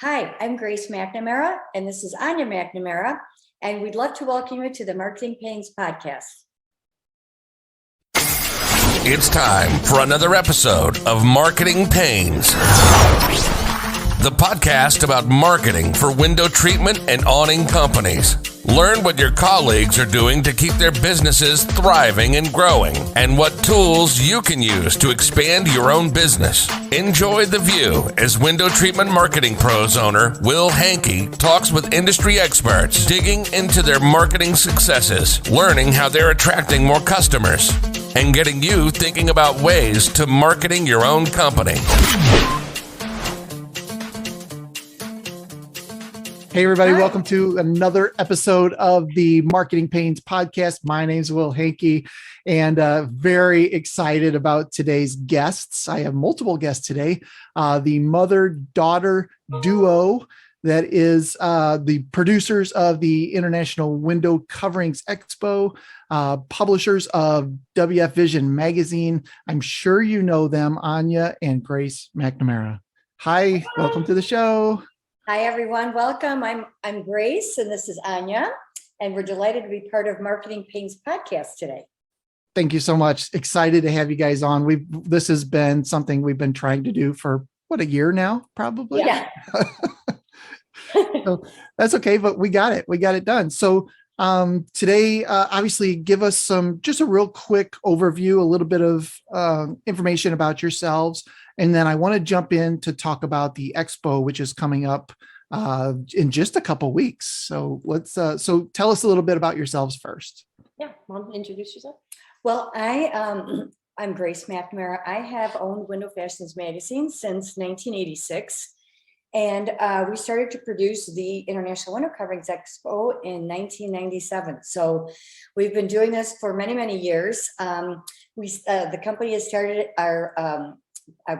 Hi, I'm Grace McNamara, and this is Ania McNamara, and we'd love to welcome you to the Marketing Pains podcast. It's time for another episode of Marketing Pains, the podcast about marketing for window treatment and awning companies. Learn what your colleagues are doing to keep their businesses thriving and growing, and what tools you can use to expand your own business. Enjoy the view as window treatment marketing pros owner Will Hankey talks with industry experts, digging into their marketing successes, learning how they're attracting more customers, and getting you thinking about ways to marketing your own company. Hey, everybody. Hi. Welcome to another episode of the Marketing Pains podcast. My name is Will Hankey, and very excited about today's guests. I have multiple guests today. The mother-daughter duo that is the producers of the International Window Coverings Expo, publishers of WF Vision magazine. I'm sure you know them, Ania and Grace McNamara. Hi, welcome to the show. Hi, everyone. Welcome. I'm Grace, and this is Ania, and we're delighted to be part of Marketing Pains podcast today. Thank you so much. Excited to have you guys on. This has been something we've been trying to do for a year now, probably. Yeah. So that's okay, but we got it. We got it done. So today, obviously, give us just a real quick overview, a little bit of information about yourselves. And then I want to jump in to talk about the expo, which is coming up in just a couple weeks. So so tell us a little bit about yourselves first. Yeah, Mom, introduce yourself. Well, I'm Grace McNamara. I have owned Window Fashions magazine since 1986. And we started to produce the International Window Coverings Expo in 1997. So we've been doing this for many, many years. The company has started our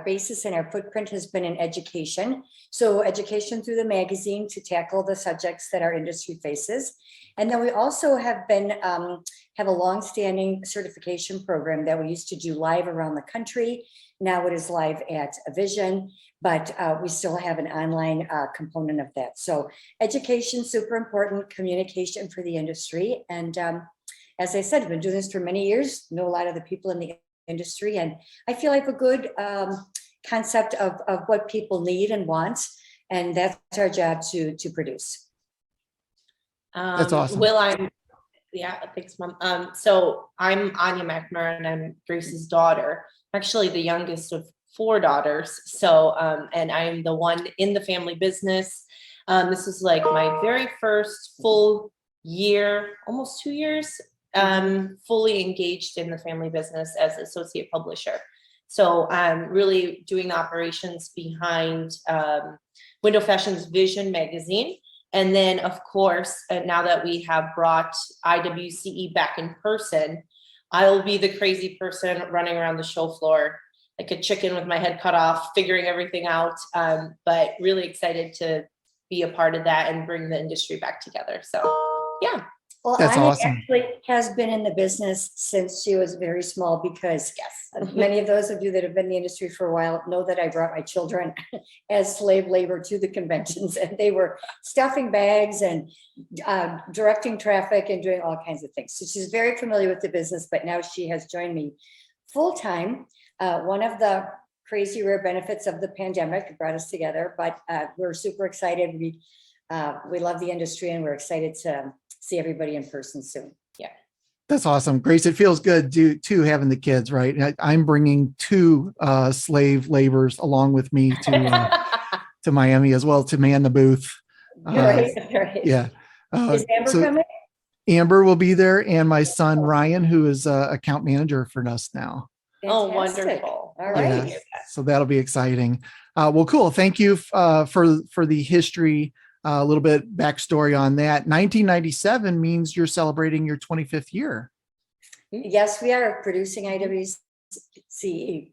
basis and our footprint has been in education. So education through the magazine to tackle the subjects that our industry faces. And then we also have a longstanding certification program that we used to do live around the country. Now it is live at Vision, but we still have an online component of that. So education, super important, communication for the industry. And as I said, I've been doing this for many years, know a lot of the people in the industry, and I feel like a good concept of what people need and want, and that's our job to produce. That's awesome. Thanks, Mom. So I'm Ania McNamara, and I'm Grace's daughter. I'm actually the youngest of 4 daughters. So, and I'm the one in the family business. This is like my very first full year, almost 2 years, fully engaged in the family business as associate publisher. So I'm really doing the operations behind Window Fashions Vision magazine. And then, of course, now that we have brought IWCE back in person, I'll be the crazy person running around the show floor like a chicken with my head cut off, figuring everything out. But really excited to be a part of that and bring the industry back together. So, yeah. Well, that's Ania awesome. Actually has been in the business since she was very small, because many of those of you that have been in the industry for a while know that I brought my children as slave labor to the conventions, and they were stuffing bags and directing traffic and doing all kinds of things. So she's very familiar with the business, but now she has joined me full time. One of the crazy rare benefits of the pandemic brought us together, but we're super excited. We love the industry, and we're excited to see everybody in person soon. Yeah. That's awesome. Grace, it feels good too having the kids, right? I'm bringing 2 slave laborers along with me to Miami as well to man the booth. Right. Yeah. Is Amber coming? Amber will be there, and my son Ryan, who is account manager for us now. Fantastic. Oh, wonderful. All right. Yeah, so that'll be exciting. Well, cool. Thank you for the history. A little bit backstory on that. 1997 means you're celebrating your 25th year. Yes, we are producing IWCE.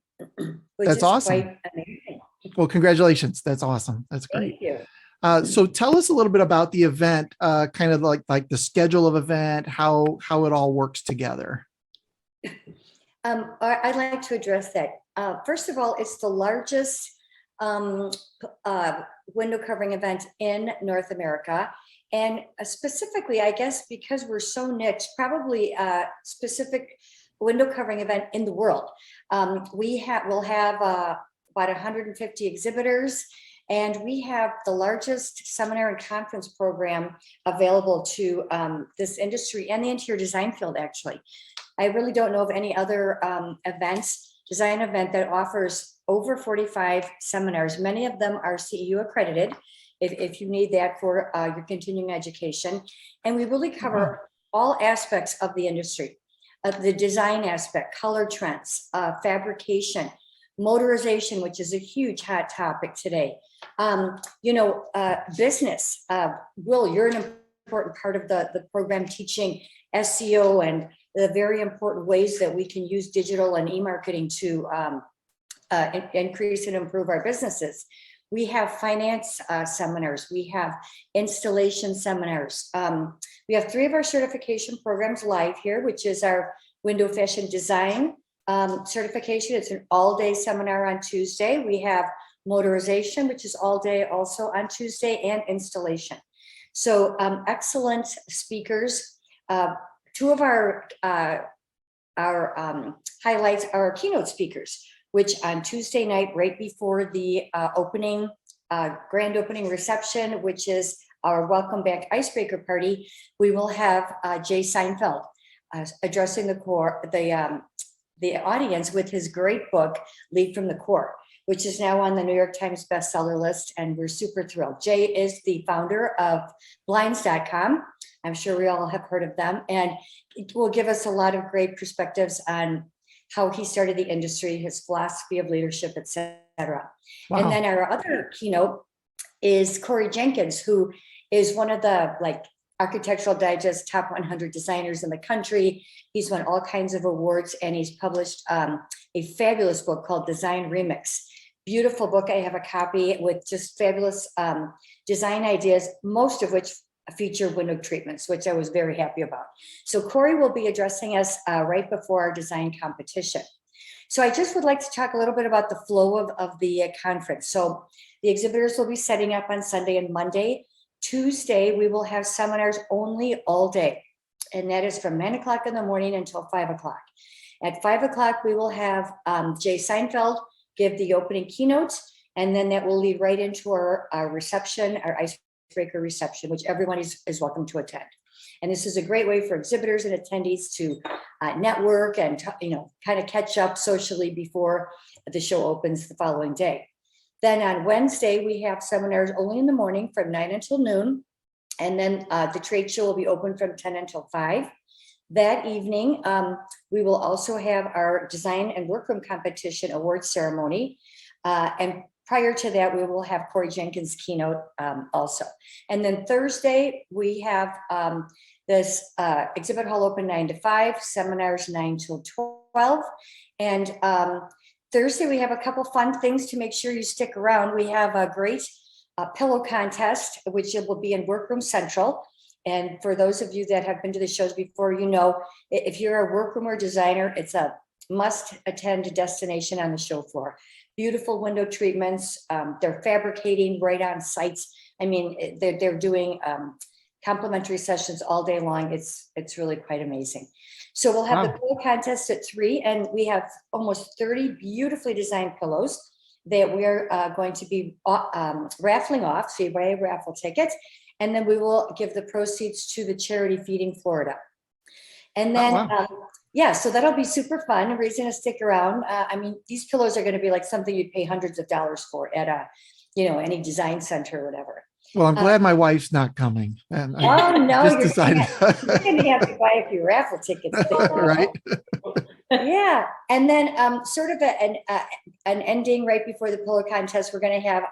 That's awesome. Quite amazing. Well, congratulations. That's awesome. That's great. Thank you. So tell us a little bit about the event, kind of like the schedule of event, how it all works together. I'd like to address that. First of all, it's the largest window covering event in North America. And specifically, I guess, because we're so niche, probably a specific window covering event in the world. We'll have about 150 exhibitors, and we have the largest seminar and conference program available to this industry and the interior design field, actually. I really don't know of any other design event that offers over 45 seminars. Many of them are CEU accredited, if you need that for your continuing education. And we really cover all aspects of the industry, the design aspect, color trends, fabrication, motorization, which is a huge hot topic today. Business. Will, you're an important part of the program, teaching SEO and the very important ways that we can use digital and e-marketing to increase and improve our businesses. We have finance seminars. We have installation seminars. We have 3 of our certification programs live here, which is our window fashion design certification. It's an all-day seminar on Tuesday. We have motorization, which is all day also on Tuesday, and installation. So excellent speakers. 2 of our highlights are our keynote speakers, which on Tuesday night, right before the grand opening reception, which is our welcome back icebreaker party, we will have Jay Seinfeld addressing the audience with his great book, Lead from the Core, which is now on the New York Times bestseller list, and we're super thrilled. Jay is the founder of blinds.com. I'm sure we all have heard of them, and it will give us a lot of great perspectives on how he started the industry, his philosophy of leadership, etc. Wow. And then our other keynote is Corey Jenkins, who is one of the Architectural Digest top 100 designers in the country. He's won all kinds of awards, and he's published a fabulous book called Design Remix. Beautiful book. I have a copy with just fabulous design ideas, most of which feature window treatments, which I was very happy about. So Corey will be addressing us right before our design competition. So I just would like to talk a little bit about the flow of the conference. So the exhibitors will be setting up on Sunday and Monday. Tuesday, we will have seminars only all day, and that is from 9 o'clock in the morning until 5 o'clock. At 5 o'clock, we will have Jay Seinfeld give the opening keynote, and then that will lead right into our reception, our icebreaker reception, which everyone is welcome to attend. And this is a great way for exhibitors and attendees to network and kind of catch up socially before the show opens the following day. Then on Wednesday, we have seminars only in the morning from 9 until noon. And then the trade show will be open from 10 until 5. That evening, we will also have our design and workroom competition award ceremony. And prior to that, we will have Corey Jenkins' keynote also. And then Thursday, we have this exhibit hall open 9 to 5, seminars 9 till 12. And Thursday, we have a couple fun things to make sure you stick around. We have a great pillow contest, which it will be in Workroom Central. And for those of you that have been to the shows before, if you're a workroom or designer, it's a must-attend destination on the show floor. Beautiful window treatments. They're fabricating right on sites. I mean, they're doing complimentary sessions all day long. It's really quite amazing. So we'll have the pillow contest at 3, and we have almost 30 beautifully designed pillows that we're going to be raffling off. So you buy a raffle ticket, and then we will give the proceeds to the charity Feeding Florida. And then, so that'll be super fun. A reason to stick around. I mean, these pillows are going to be like something you'd pay hundreds of dollars for at any design center or whatever. Well, I'm glad my wife's not coming. And no, you're going to have to buy a few raffle tickets. Right. Yeah. And then sort of an ending right before the pillow contest, we're going to have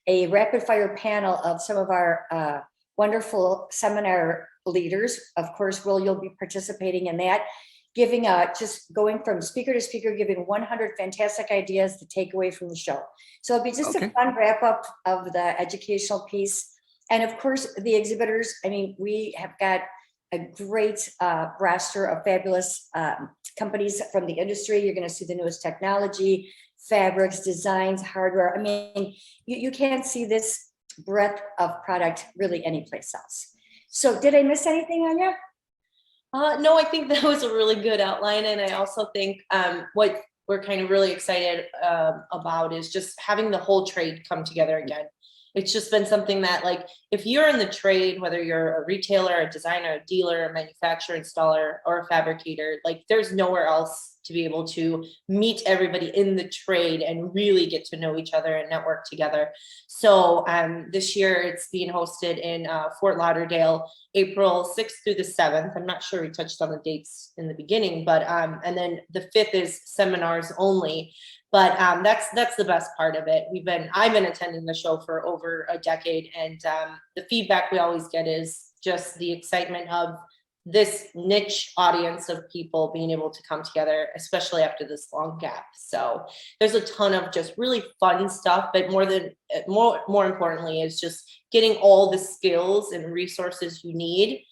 a rapid fire panel of some of our wonderful seminar leaders. Of course, Will, you'll be participating in that, giving just going from speaker to speaker, giving 100 fantastic ideas to take away from the show. So it'll be just a fun wrap up of the educational piece. And of course, the exhibitors, I mean, we have got a great roster of fabulous companies from the industry. You're going to see the newest technology, fabrics, designs, hardware. I mean, you can't see this breadth of product really anyplace else. So did I miss anything, Anya? No, I think that was a really good outline. And I also think what we're kind of really excited about is just having the whole trade come together again. It's just been something that, like, if you're in the trade, whether you're a retailer, a designer, a dealer, a manufacturer, installer, or a fabricator, like, there's nowhere else to be able to meet everybody in the trade and really get to know each other and network together. So this year it's being hosted in Fort Lauderdale, April 6th through the 7th. I'm not sure we touched on the dates in the beginning, but and then the 5th is seminars only. But that's the best part of it. I've been attending the show for over a decade, and the feedback we always get is just the excitement of this niche audience of people being able to come together, especially after this long gap. So there's a ton of just really fun stuff, but more importantly is just getting all the skills and resources you need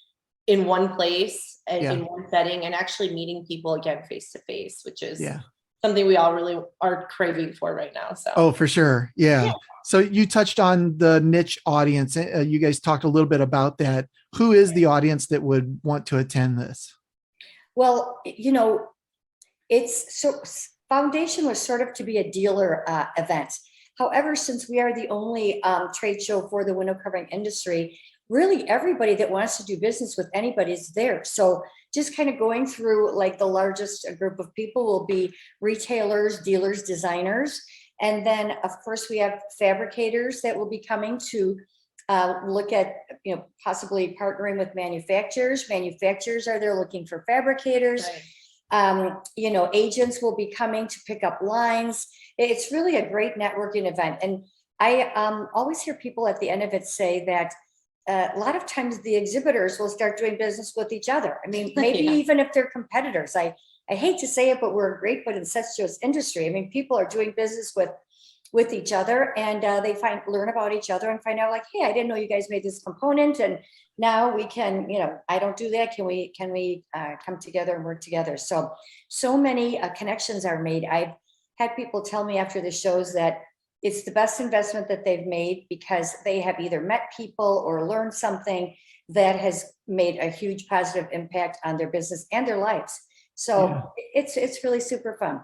in one place and in one setting, and actually meeting people again face to face, which is something we all really are craving for right now. So oh, for sure. Yeah. So you touched on the niche audience. You guys talked a little bit about that. Who is the audience that would want to attend this? Well, it's so Foundation was sort of to be a dealer event. However, since we are the only trade show for the window covering industry, really everybody that wants to do business with anybody is there. So just kind of going through, like, the largest group of people will be retailers, dealers, designers. And then of course we have fabricators that will be coming to look at, possibly partnering with manufacturers. Manufacturers are there looking for fabricators. Right. Agents will be coming to pick up lines. It's really a great networking event. And I always hear people at the end of it say that a lot of times the exhibitors will start doing business with each other. I mean, maybe even if they're competitors. I hate to say it, but we're a great but incestuous industry. I mean, people are doing business with each other, and they learn about each other and find out, like, hey, I didn't know you guys made this component, and now we can, I don't do that. Can we come together and work together? So many connections are made. I've had people tell me after the shows that it's the best investment that they've made, because they have either met people or learned something that has made a huge positive impact on their business and their lives. So it's really super fun.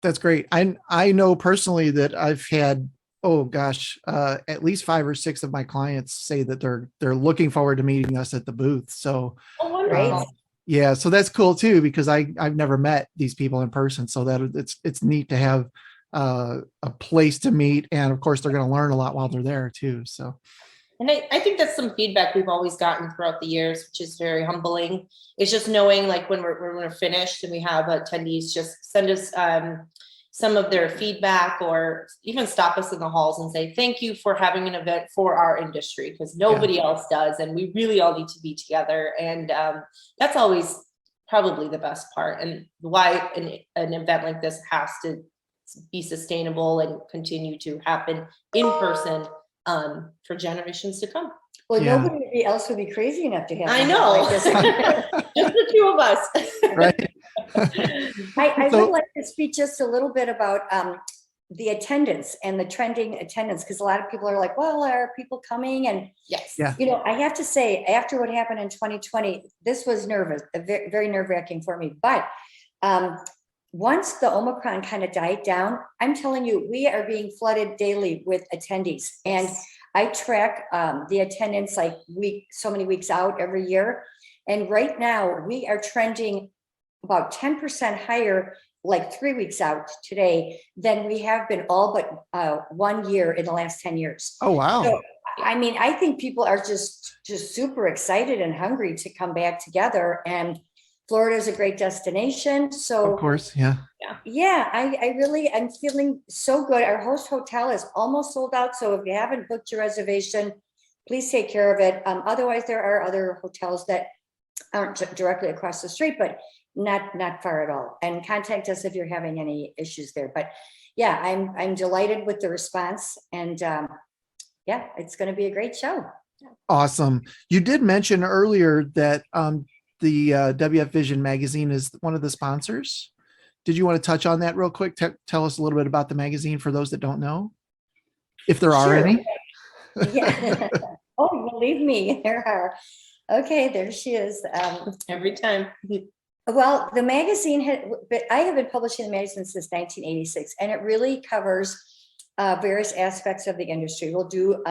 That's great. I know personally that I've had, at least 5 or 6 of my clients say that they're looking forward to meeting us at the booth. So yeah, so that's cool too, because I've never met these people in person. So that it's neat to have a place to meet, and of course they're going to learn a lot while they're there too. So, and I think that's some feedback we've always gotten throughout the years, which is very humbling. It's just knowing, like, when we're finished and we have attendees just send us some of their feedback, or even stop us in the halls and say, thank you for having an event for our industry, because nobody else does, and we really all need to be together. And that's always probably the best part, and why an event like this has to be sustainable and continue to happen in person for generations to come. Well, nobody else would be crazy enough to have. I know. Like this. Just the 2 of us. Right. I would like to speak just a little bit about the attendance and the trending attendance, because a lot of people are like, well, are people coming? And I have to say, after what happened in 2020, this was very, very nerve-wracking for me. But once the Omicron kind of died down, I'm telling you, we are being flooded daily with attendees. And I track the attendance so many weeks out every year. And right now we are trending about 10% higher, like 3 weeks out today, than we have been all but 1 year in the last 10 years. Oh, wow. So, I mean, I think people are just super excited and hungry to come back together. And Florida is a great destination. So of course, I really am feeling so good. Our host hotel is almost sold out. So if you haven't booked your reservation, please take care of it. Otherwise, there are other hotels that aren't directly across the street, but not far at all. And contact us if you're having any issues there. But yeah, I'm delighted with the response, and it's going to be a great show. Awesome. You did mention earlier that the WF Vision magazine is one of the sponsors. did you want to touch on that real quick? Tell us a little bit about the magazine for those that don't know, if there are Sure. any. Yeah. Oh, believe me, there are. Okay, there she is. Every time. Well, the magazine I have been publishing the magazine since 1986, and it really covers various aspects of the industry. We'll do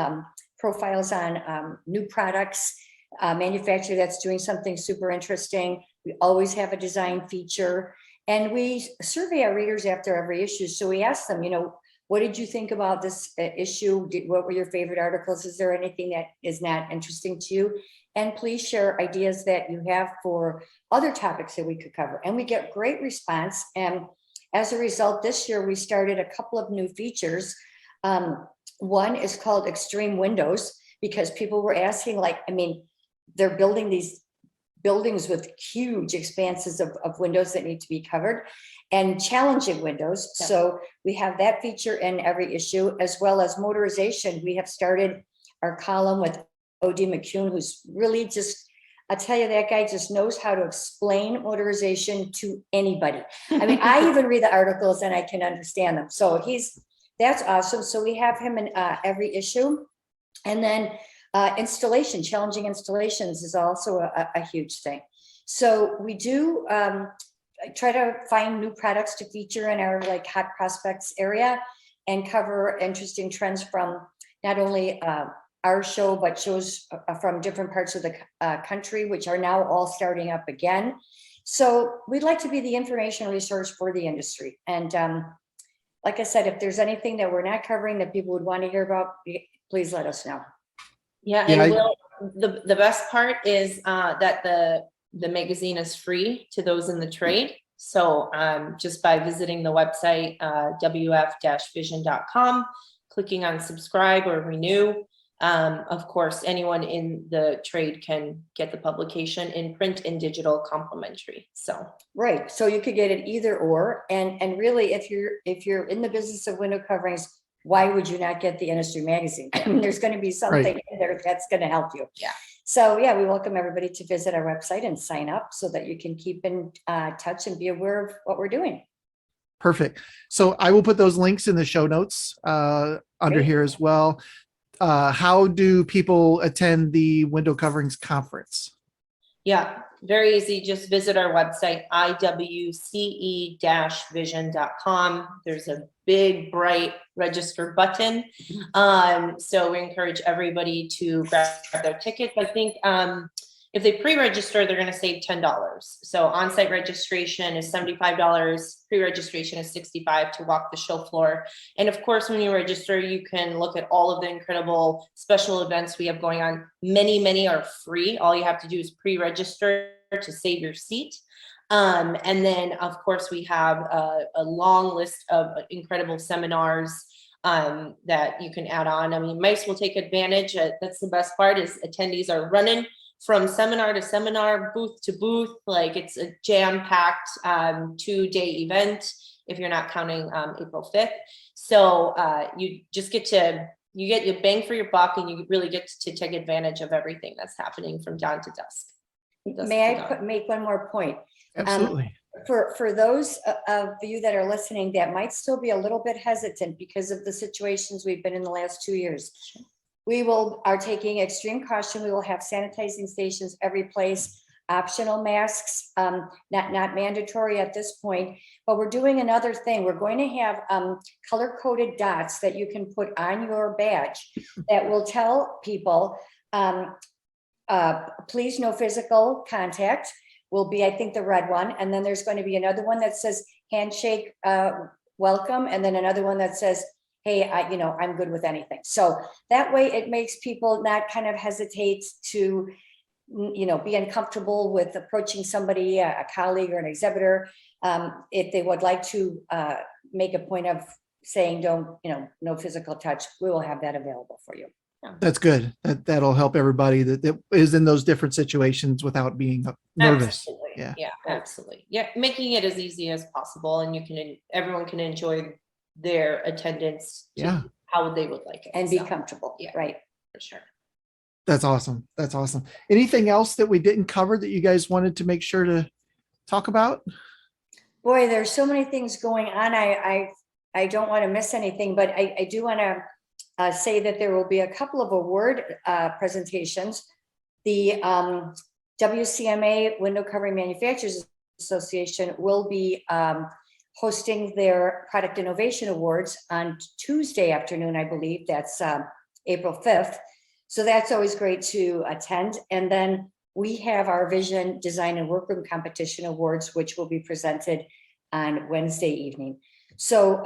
profiles on new products, manufacturer that's doing something super interesting. We always have a design feature, and we survey our readers after every issue. So we ask them, what did you think about this issue? What were your favorite articles? Is there anything that is not interesting to you? And please share ideas that you have for other topics that we could cover. And we get great response. And as a result, this year we started a couple of new features. One is called Extreme Windows, because people were asking, they're building these buildings with huge expanses of windows that need to be covered, and challenging windows. Yeah. So we have that feature in every issue, as well as motorization. We have started our column with O.D. McCune, who's really I'll tell you, that guy just knows how to explain motorization to anybody. I even read the articles and I can understand them. So that's awesome. So we have him in every issue. And then challenging installations is also a huge thing. So we do try to find new products to feature in our hot prospects area, and cover interesting trends from not only our show, but shows from different parts of the country, which are now all starting up again. So we'd like to be the information resource for the industry. And like I said, if there's anything that we're not covering that people would want to hear about, please let us know. Yeah, and the best part is that the magazine is free to those in the trade. So just by visiting the website, wf-vision.com, clicking on subscribe or renew. Of course, anyone in the trade can get the publication in print and digital complimentary. So right, so you could get it either or, and really, if you're in the business of window coverings, why would you not get the industry magazine? There's going to be something in there that's going to help you. Yeah. So we welcome everybody to visit our website and sign up so that you can keep in touch and be aware of what we're doing. Perfect. So I will put those links in the show notes under here as well. How do people attend the Window Coverings Conference? Yeah, very easy. Just visit our website, IWCE-vision.com. There's a big, bright register button. So we encourage everybody to grab their tickets. I think if they pre-register, they're going to save $10. So on-site registration is $75. Pre-registration is $65 to walk the show floor. And of course, when you register, you can look at all of the incredible special events we have going on. Many are free. All you have to do is pre-register to save your seat. And then, of course, we have a long list of incredible seminars that you can add on. MICE will take advantage. That's the best part, is attendees are running from seminar to seminar, booth to booth. It's a jam-packed 2-day event, if you're not counting April 5th. So you just get your bang for your buck, and you really get to take advantage of everything that's happening from dawn to dusk. May I make one more point? Absolutely. For those of you that are listening that might still be a little bit hesitant because of the situations we've been in the last 2 years, we are taking extreme caution. We will have sanitizing stations every place, optional masks, not mandatory at this point, but we're doing another thing. We're going to have color-coded dots that you can put on your badge that will tell people, please, no physical contact will be, I think, the red one. And then there's going to be another one that says handshake, welcome. And then another one that says, hey, I'm good with anything. So that way it makes people not kind of hesitate to, be uncomfortable with approaching somebody, a colleague or an exhibitor. If they would like to make a point of saying, no physical touch, we will have that available for you. That's good. That'll help everybody that is in those different situations without being nervous. Absolutely. Yeah. Yeah, absolutely. Yeah, making it as easy as possible, and everyone can enjoy their attendance to how they would like it and be comfortable. Yeah, right. For sure. That's awesome. That's awesome. Anything else that we didn't cover that you guys wanted to make sure to talk about? Boy, there's so many things going on. I don't want to miss anything, but I do want to say that there will be a couple of award presentations. The WCMA Window Covering Manufacturers Association will be hosting their Product Innovation Awards on Tuesday afternoon, I believe. That's April 5th. So that's always great to attend. And then we have our Vision, Design, and Workroom Competition Awards, which will be presented on Wednesday evening. So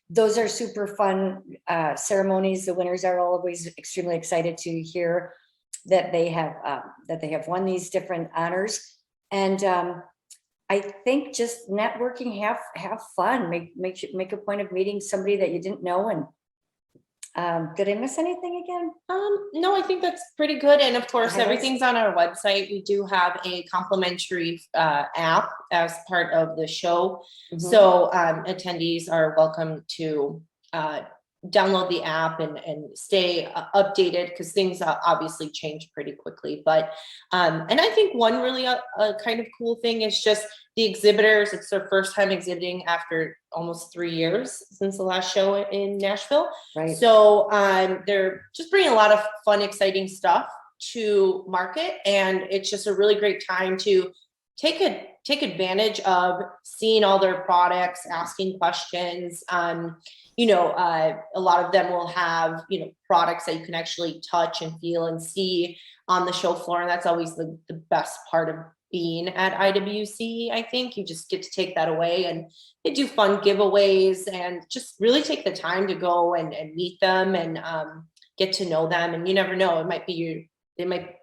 those are super fun ceremonies. The winners are always extremely excited to hear that they have won these different honors. And I think just networking, have fun, make a point of meeting somebody that you didn't know. And did I miss anything again? No, I think that's pretty good. And of course, Highlights? everything's on our website. We do have a complimentary app as part of the show. Mhm. So attendees are welcome to download the app and stay updated, because things obviously change pretty quickly. But and I think one really kind of cool thing is just the exhibitors. It's their first time exhibiting after almost 3 years since the last show in Nashville. Right. So they're just bringing a lot of fun, exciting stuff to market, and it's just a really great time to take advantage of seeing all their products, asking questions. A lot of them will have, products that you can actually touch and feel and see on the show floor. And that's always the best part of being at IWCE. I think you just get to take that away, and they do fun giveaways and just really take the time to go and meet them and get to know them. And you never know, it might be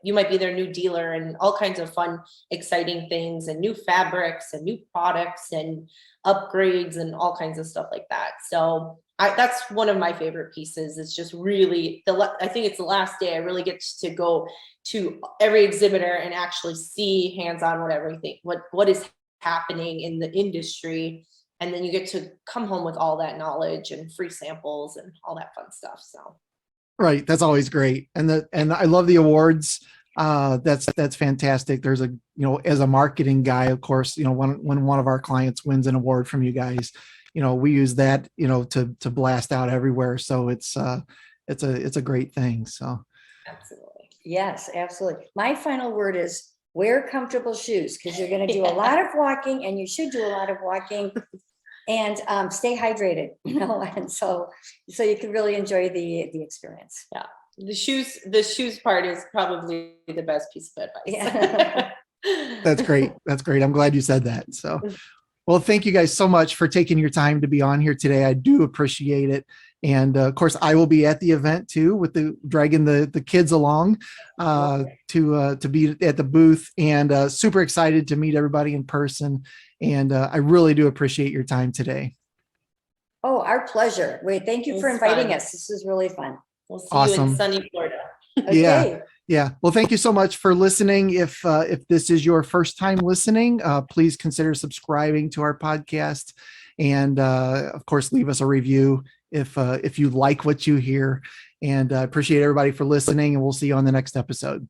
you might be their new dealer, and all kinds of fun, exciting things, and new fabrics and new products and upgrades and all kinds of stuff like that. So that's one of my favorite pieces. It's just really I think it's the last day I really get to go to every exhibitor and actually see hands-on what is happening in the industry. And then you get to come home with all that knowledge and free samples and all that fun stuff. So. Right. That's always great. And I love the awards. That's fantastic. There's as a marketing guy, of course, when one of our clients wins an award from you guys, we use that, to blast out everywhere. So it's a great thing. So. Absolutely. Yes, absolutely. My final word is wear comfortable shoes, because you're going to do a lot of walking, and you should do a lot of walking, and stay hydrated, and so you can really enjoy the experience. Yeah. The shoes part is probably the best piece of advice. Yeah. That's great. That's great. I'm glad you said that. So, well, thank you guys so much for taking your time to be on here today. I do appreciate it. And of course, I will be at the event too, with dragging the kids along to be at the booth, and super excited to meet everybody in person. And I really do appreciate your time today. Oh, our pleasure. Wait, thank you for inviting us. This is really fun. We'll see Awesome. you in sunny Florida. Okay. Yeah. Well, thank you so much for listening. If this is your first time listening, please consider subscribing to our podcast, and of course, leave us a review if you like what you hear. And I appreciate everybody for listening, and we'll see you on the next episode.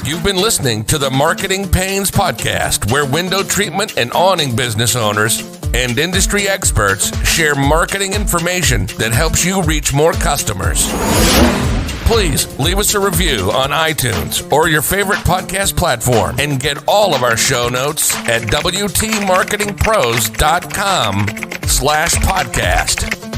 You've been listening to the Marketing Pains Podcast, where window treatment and awning business owners and industry experts share marketing information that helps you reach more customers. Please leave us a review on iTunes or your favorite podcast platform, and get all of our show notes at WTMarketingPros.com/podcast.